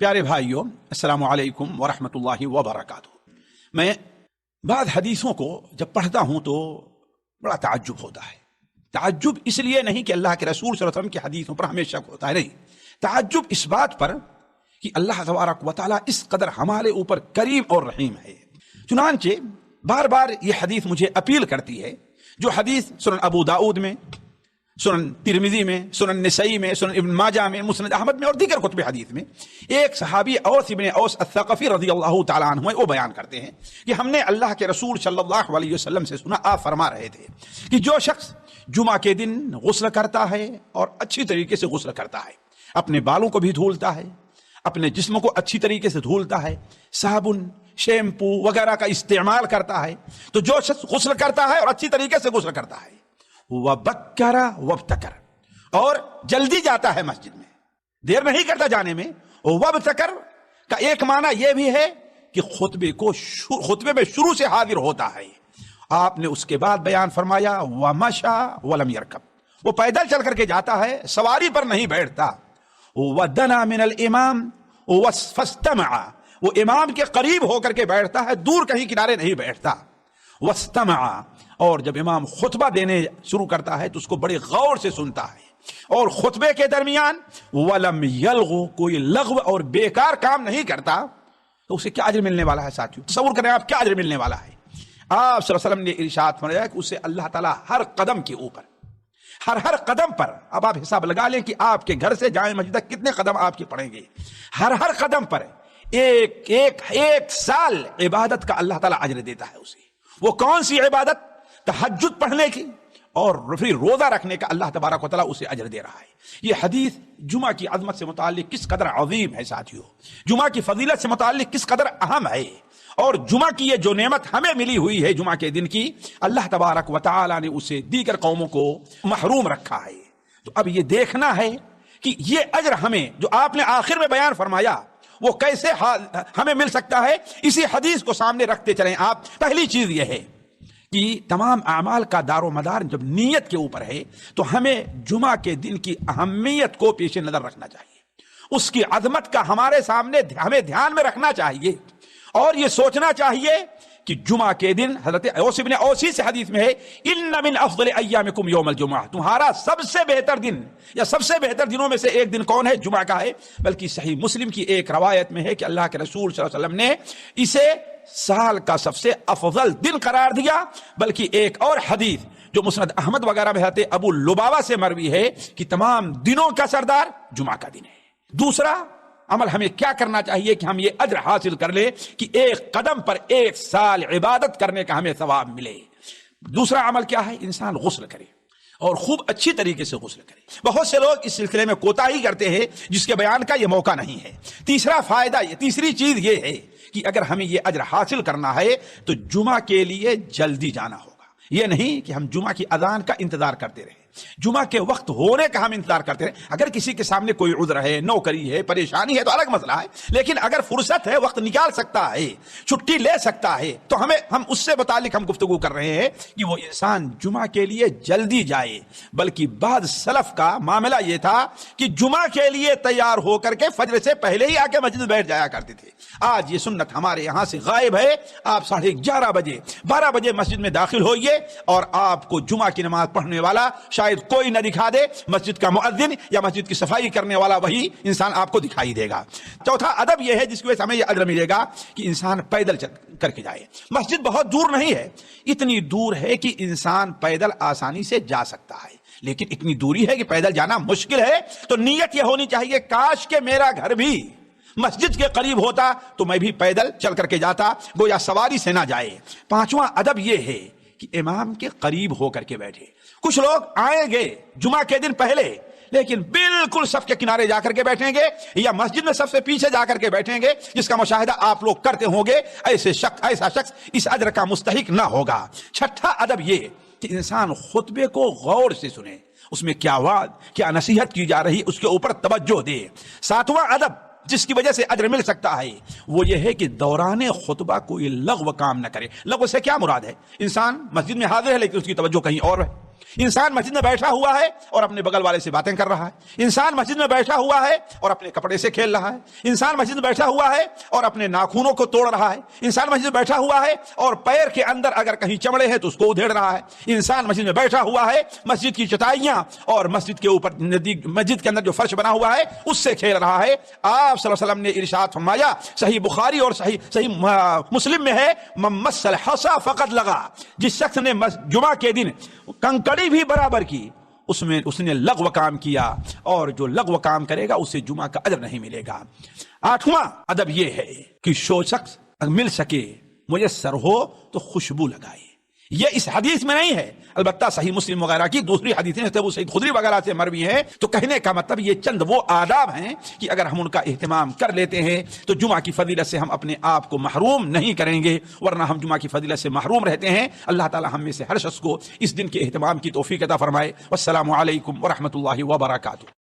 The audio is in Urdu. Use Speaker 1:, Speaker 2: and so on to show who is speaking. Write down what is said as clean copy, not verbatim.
Speaker 1: پیارے بھائیوں، السلام علیکم ورحمۃ اللہ وبرکاتہ۔ میں بعض حدیثوں کو جب پڑھتا ہوں تو بڑا تعجب ہوتا ہے۔ تعجب اس لیے نہیں کہ اللہ کے رسول صلی اللہ علیہ وسلم کی حدیثوں پر ہمیں شک ہوتا ہے، نہیں، تعجب اس بات پر کہ اللہ تبارک و تعالیٰ اس قدر ہمارے اوپر کریم اور رحیم ہے۔ چنانچہ بار بار یہ حدیث مجھے اپیل کرتی ہے، جو حدیث سنن ابو داؤد میں، سنن ترمذی میں، سنن نسائی میں، سنن ابن ماجہ میں، مسند احمد میں اور دیگر کتب حدیث میں ایک صحابی اوس ابن اوس الثقفی رضی اللہ تعالیٰ عنہ وہ بیان کرتے ہیں کہ ہم نے اللہ کے رسول صلی اللہ علیہ وسلم سے سنا، آپ فرما رہے تھے کہ جو شخص جمعہ کے دن غسل کرتا ہے اور اچھی طریقے سے غسل کرتا ہے، اپنے بالوں کو بھی دھولتا ہے، اپنے جسم کو اچھی طریقے سے دھولتا ہے، صابن، شیمپو وغیرہ کا استعمال کرتا ہے، تو جو شخص غسل کرتا ہے اور اچھی طریقے سے غسل کرتا ہے، وَبَكَّرَ وَابْتَكَرَ، اور جلدی جاتا ہے مسجد میں، دیر نہیں کرتا جانے میں۔ وَابْتَكَرَ کا ایک معنی یہ بھی ہے کہ خطبے میں شروع سے حاضر ہوتا ہے۔ آپ نے اس کے بعد بیان فرمایا وَمَشَى وَلَمْ يَرْكَبْ، وہ پیدل چل کر کے جاتا ہے، سواری پر نہیں بیٹھتا۔ وَدَنَا مِنَ الْإِمَامِ وَاسْتَمَعَ، وہ امام کے قریب ہو کر کے بیٹھتا ہے، دور کہیں کنارے نہیں بیٹھتا۔ وَاسْتَمَعَ، اور جب امام خطبہ دینے شروع کرتا ہے تو اس کو بڑے غور سے سنتا ہے، اور خطبے کے درمیان وَلَمْ يَلْغُ، کوئی لغو اور بیکار کام نہیں کرتا، تو اسے کیا اجر ملنے والا ہے ساتھیو؟ تصور کریں آپ، کیا اجر ملنے والا ہے۔ آپ صلی اللہ علیہ وسلم نے ارشاد فرمایا کہ اسے اللہ تعالیٰ ہر قدم کے اوپر، ہر قدم پر، اب آپ حساب لگا لیں کہ آپ کے گھر سے جامع مسجد تک کتنے قدم آپ کے پڑیں گے، ہر قدم پر ایک سال عبادت کا اللہ تعالیٰ اجر دیتا ہے اسے۔ وہ کون سی عبادت؟ تہجد پڑھنے کی اور پھر روزہ رکھنے کا اللہ تبارک و تعالیٰ اسے اجر دے رہا ہے۔ یہ حدیث جمعہ کی عظمت سے متعلق کس قدر عظیم ہے ساتھیو، جمعہ کی فضیلت سے متعلق کس قدر اہم ہے، اور جمعہ کی یہ جو نعمت ہمیں ملی ہوئی ہے جمعہ کے دن کی، اللہ تبارک و تعالیٰ نے اسے دیگر قوموں کو محروم رکھا ہے۔ تو اب یہ دیکھنا ہے کہ یہ اجر ہمیں جو آپ نے آخر میں بیان فرمایا وہ کیسے ہمیں مل سکتا ہے، اسی حدیث کو سامنے رکھتے چلیں آپ۔ پہلی چیز یہ ہے کہ تمام اعمال کا دار و مدار جب نیت کے اوپر ہے تو ہمیں جمعہ کے دن کی اہمیت کو پیش نظر رکھنا چاہیے، اس کی عظمت کا ہمارے سامنے ہمیں دھیان میں رکھنا چاہیے، اور یہ سوچنا چاہیے کہ جمعہ کے دن، حضرت اوس ابن اوسی سے حدیث میں ہے ان من افضل ایامکم یوم الجمعہ، تمہارا سب سے بہتر دن یا سب سے بہتر دنوں میں سے ایک دن کون ہے؟ جمعہ کا ہے۔ بلکہ صحیح مسلم کی ایک روایت میں ہے کہ اللہ کے رسول صلی اللہ علیہ وسلم نے اسے سال کا سب سے افضل دن قرار دیا۔ بلکہ ایک اور حدیث جو مسند احمد وغیرہ میں ہے ابو لبابہ سے مروی ہے کہ تمام دنوں کا سردار جمعہ کا دن ہے۔ دوسرا عمل ہمیں کیا کرنا چاہیے کہ ہم یہ اجر حاصل کر لیں کہ ایک قدم پر ایک سال عبادت کرنے کا ہمیں ثواب ملے۔ دوسرا عمل کیا ہے؟ انسان غسل کرے اور خوب اچھی طریقے سے غسل کرے۔ بہت سے لوگ اس سلسلے میں کوتاہی کرتے ہیں جس کے بیان کا یہ موقع نہیں ہے۔ تیسری چیز یہ ہے کہ اگر ہمیں یہ اجر حاصل کرنا ہے تو جمعہ کے لیے جلدی جانا ہوگا، یہ نہیں کہ ہم جمعہ کی اذان کا انتظار کرتے رہیں، جمعہ کے وقت ہونے کا ہم انتظار کرتے رہیں۔ اگر کسی کے سامنے کوئی عذر ہے، نوکری ہے، پریشانی ہے تو الگ مسئلہ ہے، لیکن اگر فرصت ہے، وقت نکال سکتا ہے، چھٹی لے سکتا ہے، تو ہم اس سے متعلق ہم گفتگو کر رہے ہیں کہ وہ انسان جمعہ کے لیے جلدی جائے۔ بلکہ بعض سلف کا معاملہ یہ تھا کہ جمعہ کے لیے تیار ہو کر کے فجر سے پہلے ہی آ کے مسجد بیٹھ جایا کرتے تھے۔ آج یہ سنت ہمارے یہاں سے غائب ہے۔ آپ 11:30 بجے 12 بجے مسجد میں داخل ہوئیے اور آپ کو جمعہ کی نماز پڑھنے والا شاید کوئی نہ دکھا دے، مسجد کا مؤذن یا مسجد کی صفائی کرنے والا وہی انسان آپ کو دکھائی دے گا۔ چوتھا ادب یہ ہے جس کی وجہ سے ہمیں یہ اجر ملے گا کہ انسان پیدل چل کر کے جائے۔ مسجد بہت دور نہیں ہے، اتنی دور ہے کہ انسان پیدل آسانی سے جا سکتا ہے، لیکن اتنی دوری ہے کہ پیدل جانا مشکل ہے۔ تو نیت یہ ہونی چاہیے کاش کہ میرا گھر بھی مسجد کے قریب ہوتا تو میں بھی پیدل چل کر کے جاتا، گویا سواری سے نہ جائے۔ پانچواں ادب یہ ہے کہ امام کے قریب ہو کر کے بیٹھے۔ کچھ لوگ آئیں گے جمعہ کے دن پہلے، لیکن بالکل صف کے کنارے جا کر کے بیٹھیں گے یا مسجد میں سب سے پیچھے جا کر کے بیٹھیں گے، جس کا مشاہدہ آپ لوگ کرتے ہوں گے۔ ایسا شخص اس اجر کا مستحق نہ ہوگا۔ چھٹا ادب یہ کہ انسان خطبے کو غور سے سنے، اس میں کیا وعظ، کیا نصیحت کی جا رہی، اس کے اوپر توجہ دے۔ ساتواں ادب جس کی وجہ سے اجر مل سکتا ہے وہ یہ ہے کہ دوران خطبہ کوئی لغو کام نہ کرے۔ لغو سے کیا مراد ہے؟ انسان مسجد میں حاضر ہے لیکن اس کی توجہ کہیں اور ہے، انسان مسجد میں بیٹھا ہوا ہے اور اپنے بغل والے سے باتیں کر رہا ہے، انسان مسجد میں بیٹھا ہوا ہے اور اپنے کپڑے سے کھیل رہا ہے، انسان مسجد میں بیٹھا ہوا ہے اور اپنے ناخنوں کو توڑ رہا ہے، انسان مسجد میں بیٹھا ہوا ہے اور پیر کے اندر اگر کہیں چمڑے ہیں تو اس کو ادھیڑ رہا ہے، انسان مسجد میں بیٹھا ہوا ہے مسجد کی چٹائیاں اور مسجد کے اوپر مسجد کے اندر جو فرش بنا ہوا ہے اس سے کھیل رہا ہے۔ آپ صلی اللہ علیہ وسلم نے ارشاد فرمایا، صحیح بخاری اور صحیح مسلم میں ہے، من مس الحصى فقد لغا، جس شخص نے جمعہ کے دن کنکڑی بھی برابر کی اس نے لغو کام کیا، اور جو لغو کام کرے گا اسے جمعہ کا اجر نہیں ملے گا۔ آٹھواں ادب یہ ہے کہ جو شخص مل سکے میسر ہو تو خوشبو لگائے۔ یہ اس حدیث میں نہیں ہے، البتہ صحیح مسلم وغیرہ کی دوسری حدیثیں ابو سعید خدری وغیرہ سے مروی ہیں۔ تو کہنے کا مطلب یہ چند وہ آداب ہیں کہ اگر ہم ان کا اہتمام کر لیتے ہیں تو جمعہ کی فضیلت سے ہم اپنے آپ کو محروم نہیں کریں گے، ورنہ ہم جمعہ کی فضیلت سے محروم رہتے ہیں۔ اللہ تعالی ہم میں سے ہر شخص کو اس دن کے اہتمام کی توفیق عطا فرمائے۔ والسلام علیکم ورحمۃ اللہ وبرکاتہ۔